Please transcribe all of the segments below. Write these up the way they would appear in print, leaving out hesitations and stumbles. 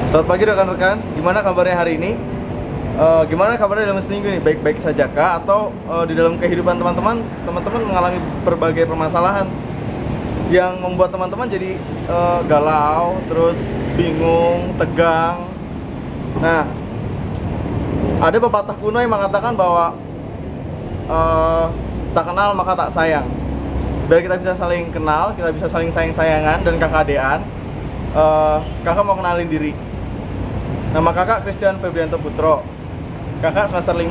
Selamat pagi rekan-rekan, gimana kabarnya hari ini? Gimana kabarnya dalam seminggu ini? Baik-baik saja kah? Atau di dalam kehidupan teman-teman mengalami berbagai permasalahan yang membuat teman-teman jadi galau, terus bingung, tegang. Nah, ada pepatah kuno yang mengatakan bahwa tak kenal maka tak sayang. Biar kita bisa saling kenal, kita bisa saling sayang-sayangan dan kakak-adean, kakak mau kenalin diri. Nama kakak Christian Febrianto Putro. Kakak semester 5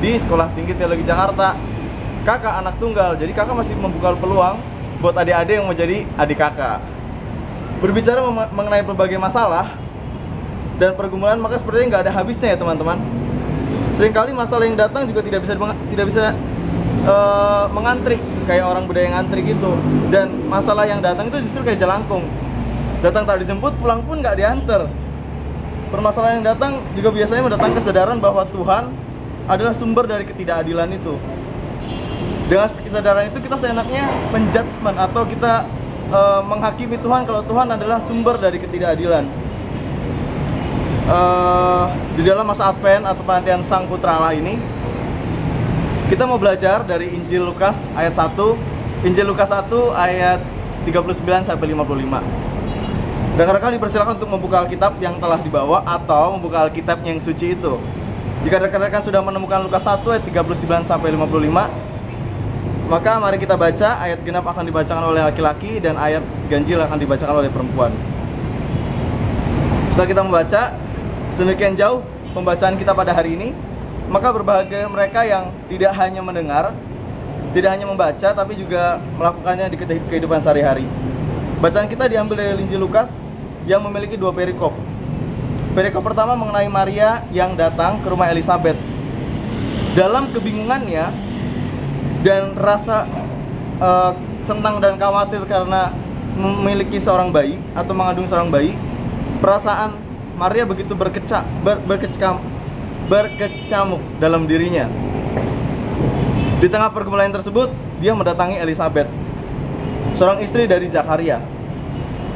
di Sekolah Tinggi Teologi Jakarta. Kakak anak tunggal, jadi kakak masih membuka peluang buat adik-adik yang mau jadi adik kakak. Berbicara mengenai berbagai masalah dan pergumulan, maka sepertinya nggak ada habisnya ya teman-teman. Seringkali masalah yang datang juga tidak bisa mengantri kayak orang budaya yang ngantri gitu. Dan masalah yang datang itu justru kayak jelangkung. Datang tak dijemput, pulang pun nggak diantar. Permasalahan yang datang juga biasanya mendatangkan kesadaran bahwa Tuhan adalah sumber dari ketidakadilan itu. Dengan kesadaran itu kita seenaknya menjudgment atau kita menghakimi Tuhan kalau Tuhan adalah sumber dari ketidakadilan. Di dalam masa Advent atau penantian Sang Putra Allah ini, kita mau belajar dari Injil Lukas ayat 1, Injil Lukas 1 ayat 39 sampai 55. Rekan-rekan dipersilakan untuk membuka Alkitab yang telah dibawa atau membuka Alkitab yang suci itu. Jika rekan-rekan sudah menemukan Lukas 1 ayat 39 sampai 55, maka mari kita baca. Ayat genap akan dibacakan oleh laki-laki dan ayat ganjil akan dibacakan oleh perempuan. Setelah kita membaca semikian jauh pembacaan kita pada hari ini, maka berbahagia mereka yang tidak hanya mendengar, tidak hanya membaca, tapi juga melakukannya di kehidupan sehari-hari. Bacaan kita diambil dari Injil Lukas yang memiliki dua perikop. Perikop pertama mengenai Maria yang datang ke rumah Elizabeth. Dalam kebingungannya dan rasa senang dan khawatir karena memiliki seorang bayi atau mengandung seorang bayi, perasaan Maria begitu berkecamuk dalam dirinya. Di tengah pergumulan tersebut, dia mendatangi Elizabeth, seorang istri dari Zakaria.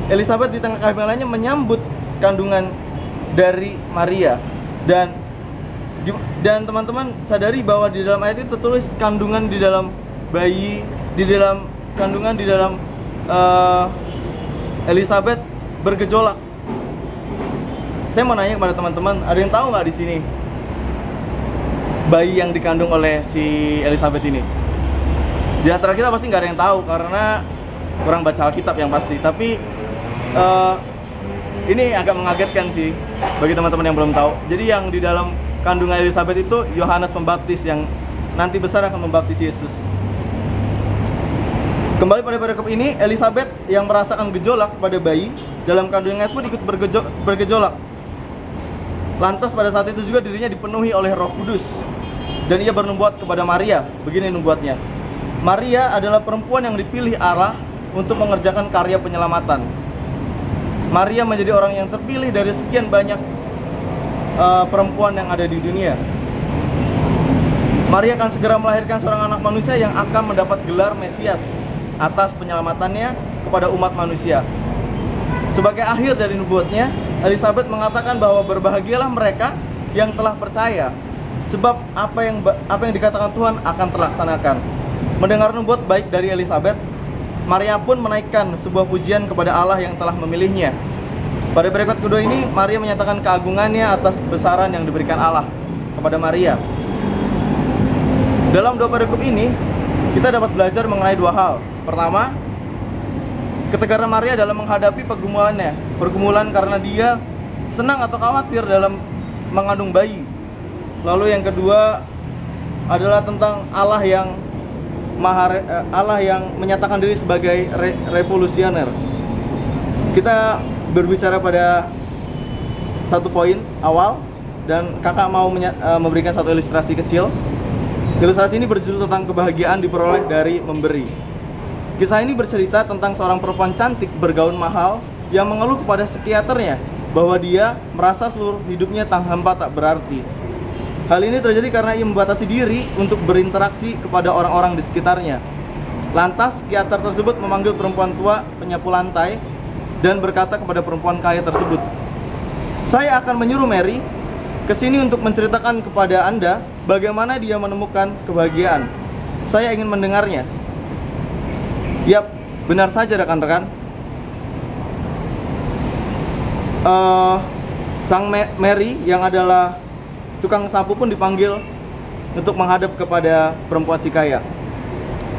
Elizabeth di tengah kehamilannya menyambut kandungan dari Maria, dan teman-teman sadari bahwa di dalam ayat itu tertulis kandungan di dalam bayi, kandungan di dalam Elizabeth bergejolak. Saya mau nanya kepada teman-teman, ada yang tahu nggak di sini bayi yang dikandung oleh si Elizabeth ini? Di antara kita pasti nggak ada yang tahu karena kurang baca Alkitab yang pasti. Tapi ini agak mengagetkan sih bagi teman-teman yang belum tahu. Jadi yang di dalam kandungan Elizabeth itu Yohanes Pembaptis yang nanti besar akan membaptis Yesus. Kembali pada perikop ini, Elizabeth yang merasakan gejolak pada bayi dalam kandungannya pun ikut bergejolak. Lantas pada saat itu juga dirinya dipenuhi oleh Roh Kudus dan ia bernubuat kepada Maria. Begini nubuatnya: Maria adalah perempuan yang dipilih Allah untuk mengerjakan karya penyelamatan. Maria menjadi orang yang terpilih dari sekian banyak perempuan yang ada di dunia. Maria akan segera melahirkan seorang anak manusia yang akan mendapat gelar Mesias atas penyelamatannya kepada umat manusia. Sebagai akhir dari nubuatnya, Elizabeth mengatakan bahwa berbahagialah mereka yang telah percaya, sebab apa yang dikatakan Tuhan akan terlaksanakan. Mendengar nubuat baik dari Elizabeth, Maria pun menaikkan sebuah pujian kepada Allah yang telah memilihnya. Pada perikop kedua ini, Maria menyatakan keagungannya atas kebesaran yang diberikan Allah kepada Maria. Dalam dua perikop ini, kita dapat belajar mengenai dua hal. Pertama, ketegaran Maria dalam menghadapi pergumulan karena dia senang atau khawatir dalam mengandung bayi. Lalu yang kedua adalah tentang Allah yang menyatakan diri sebagai revolusioner. Kita berbicara pada satu poin awal dan kakak mau memberikan satu ilustrasi kecil. Ilustrasi ini berjudul tentang kebahagiaan diperoleh dari memberi. Kisah ini bercerita tentang seorang perempuan cantik bergaun mahal yang mengeluh kepada psikiaternya bahwa dia merasa seluruh hidupnya hampa tak berarti. Hal ini terjadi karena ia membatasi diri untuk berinteraksi kepada orang-orang di sekitarnya. Lantas psikiater tersebut memanggil perempuan tua penyapu lantai dan berkata kepada perempuan kaya tersebut, Saya akan menyuruh Mary ke sini untuk menceritakan kepada Anda bagaimana dia menemukan kebahagiaan. Saya ingin mendengarnya." Yap, benar saja rekan-rekan. Sang Mary yang adalah tukang sapu pun dipanggil untuk menghadap kepada perempuan si kaya.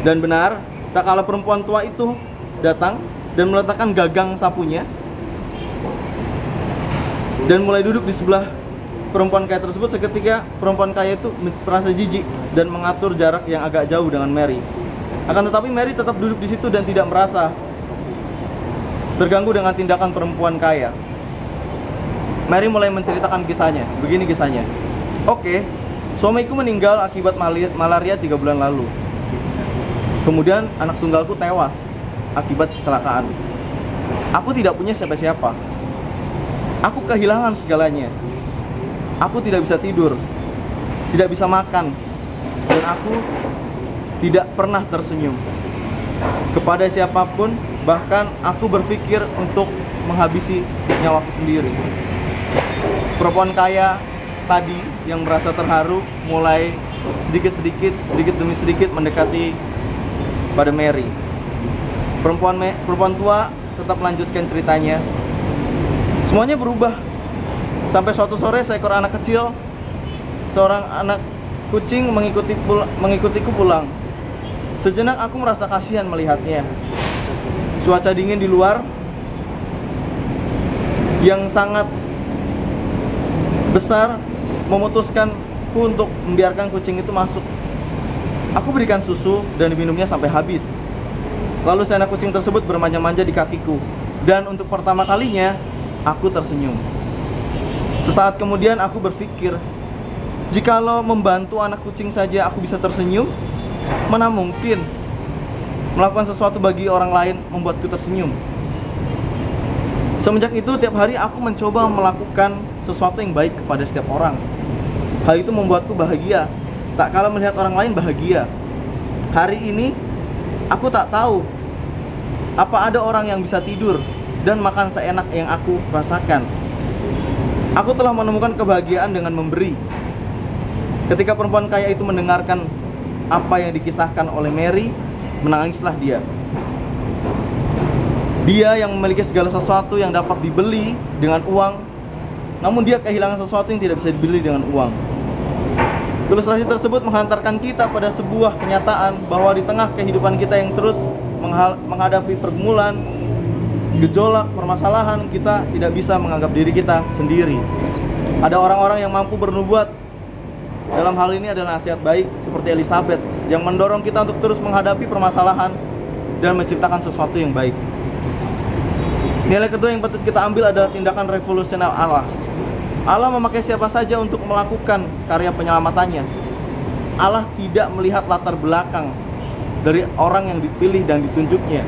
Dan benar, tak kala perempuan tua itu datang dan meletakkan gagang sapunya dan mulai duduk di sebelah perempuan kaya tersebut, seketika perempuan kaya itu merasa jijik dan mengatur jarak yang agak jauh dengan Mary. Akan tetapi Mary tetap duduk di situ dan tidak merasa terganggu dengan tindakan perempuan kaya. Mary mulai menceritakan kisahnya. Begini kisahnya. "Oke, suamiku meninggal akibat malaria 3 bulan lalu. Kemudian anak tunggalku tewas akibat kecelakaan. Aku tidak punya siapa-siapa. Aku kehilangan segalanya. Aku tidak bisa tidur, tidak bisa makan, dan aku tidak pernah tersenyum kepada siapapun. Bahkan aku berpikir untuk menghabisi nyawaku sendiri." Perempuan kaya tadi yang merasa terharu mulai sedikit demi sedikit mendekati pada Mary. Perempuan tua tetap melanjutkan ceritanya. "Semuanya berubah sampai suatu sore seekor anak kecil, seorang anak kucing mengikutiku pulang. Sejenak aku merasa kasihan melihatnya. Cuaca dingin di luar yang sangat besar memutuskanku untuk membiarkan kucing itu masuk. Aku berikan susu dan diminumnya sampai habis. Lalu si anak kucing tersebut bermanja-manja di kakiku, dan untuk pertama kalinya aku tersenyum. Sesaat kemudian aku berpikir, jikalau membantu anak kucing saja aku bisa tersenyum, mana mungkin melakukan sesuatu bagi orang lain membuatku tersenyum. Semenjak itu tiap hari aku mencoba melakukan sesuatu yang baik kepada setiap orang. Hal itu membuatku bahagia, tak kalah melihat orang lain bahagia. Hari ini aku tak tahu apa ada orang yang bisa tidur dan makan seenak yang aku rasakan. Aku telah menemukan kebahagiaan dengan memberi." Ketika perempuan kaya itu mendengarkan apa yang dikisahkan oleh Mary, menangislah dia. Dia yang memiliki segala sesuatu yang dapat dibeli dengan uang, namun dia kehilangan sesuatu yang tidak bisa dibeli dengan uang. Ilustrasi tersebut menghantarkan kita pada sebuah kenyataan bahwa di tengah kehidupan kita yang terus menghadapi pergumulan, gejolak, permasalahan, kita tidak bisa menganggap diri kita sendiri. Ada orang-orang yang mampu bernubuat. Dalam hal ini adalah nasihat baik seperti Elizabeth yang mendorong kita untuk terus menghadapi permasalahan dan menciptakan sesuatu yang baik. Nilai kedua yang patut kita ambil adalah tindakan revolusioner Allah. Allah memakai siapa saja untuk melakukan karya penyelamatannya. Allah tidak melihat latar belakang dari orang yang dipilih dan ditunjuknya.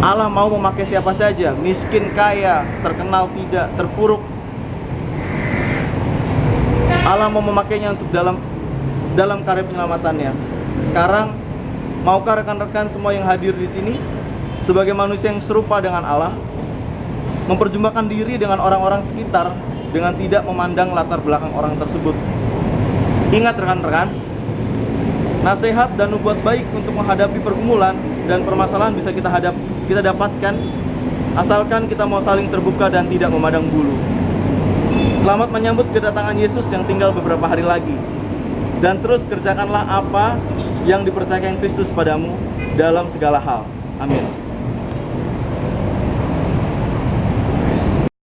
Allah mau memakai siapa saja, miskin, kaya, terkenal, tidak, terpuruk. Allah mau memakainya untuk dalam karya penyelamatannya. Sekarang, maukah rekan-rekan semua yang hadir di sini sebagai manusia yang serupa dengan Allah, memperjumpakan diri dengan orang-orang sekitar dengan tidak memandang latar belakang orang tersebut? Ingat rekan-rekan, nasihat dan nubuat baik untuk menghadapi pergumulan dan permasalahan bisa kita dapatkan asalkan kita mau saling terbuka dan tidak memandang bulu. Selamat menyambut kedatangan Yesus yang tinggal beberapa hari lagi. Dan terus kerjakanlah apa yang dipercayakan Kristus padamu dalam segala hal. Amin.